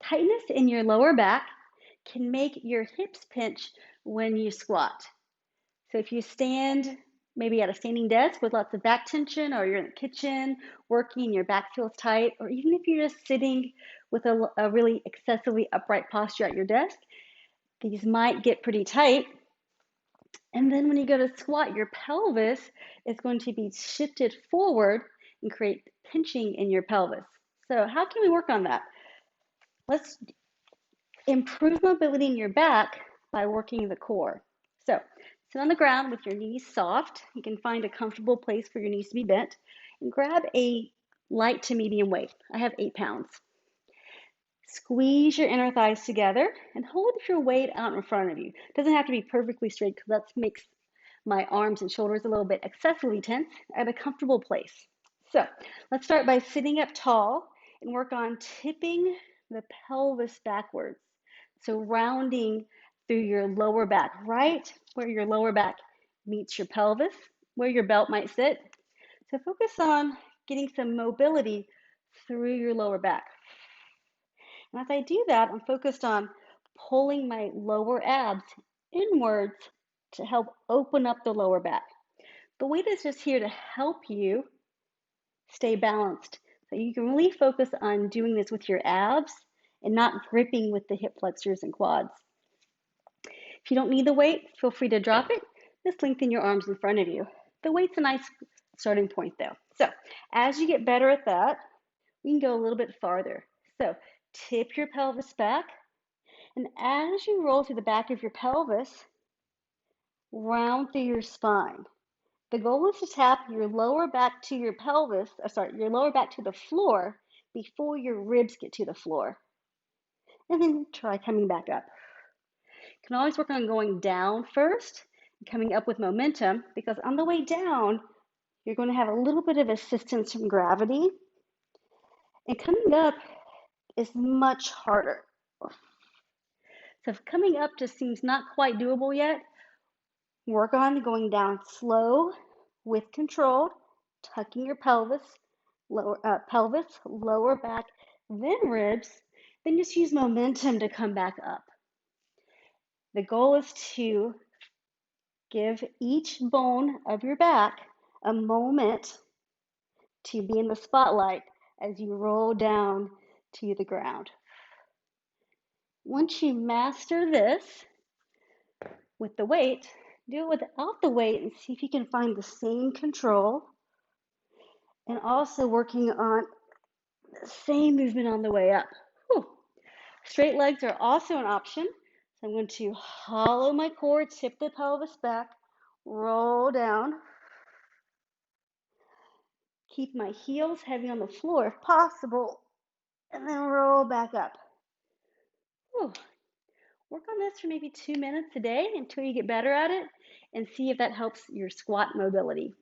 Tightness in your lower back can make your hips pinch when you squat. So if you stand maybe at a standing desk with lots of back tension, or you're in the kitchen working and your back feels tight, or even if you're just sitting with a really excessively upright posture at your desk, these might get pretty tight. And then when you go to squat, your pelvis is going to be shifted forward and create pinching in your pelvis. So how can we work on that? Let's improve mobility in your back by working the core. So sit on the ground with your knees soft. You can find a comfortable place for your knees to be bent and grab a light to medium weight. I have 8 pounds. Squeeze your inner thighs together and hold your weight out in front of you. It doesn't have to be perfectly straight because that makes my arms and shoulders a little bit excessively tense at a comfortable place. So let's start by sitting up tall and work on tipping the pelvis backwards. So rounding through your lower back, right where your lower back meets your pelvis, where your belt might sit. So focus on getting some mobility through your lower back. And as I do that, I'm focused on pulling my lower abs inwards to help open up the lower back. The weight is just here to help you stay balanced. So you can really focus on doing this with your abs and not gripping with the hip flexors and quads. If you don't need the weight, feel free to drop it. Just lengthen your arms in front of you. The weight's a nice starting point though. So as you get better at that, we can go a little bit farther. So tip your pelvis back, and as you roll through the back of your pelvis, round through your spine. The goal is to tap your lower back to your pelvis, your lower back to the floor before your ribs get to the floor. And then try coming back up. You can always work on going down first and coming up with momentum, because on the way down, you're going to have a little bit of assistance from gravity. And coming up is much harder. So if coming up just seems not quite doable yet, work on going down slow with control, tucking your pelvis, lower back, then ribs, then just use momentum to come back up. The goal is to give each bone of your back a moment to be in the spotlight as you roll down to the ground. Once you master this with the weight, do it without the weight and see if you can find the same control, and also working on the same movement on the way up. Whew. Straight legs are also an option. So I'm going to hollow my core, tip the pelvis back, roll down. Keep my heels heavy on the floor if possible, and then roll back up. Whew. Work on this for maybe 2 minutes a day until you get better at it, and see if that helps your squat mobility.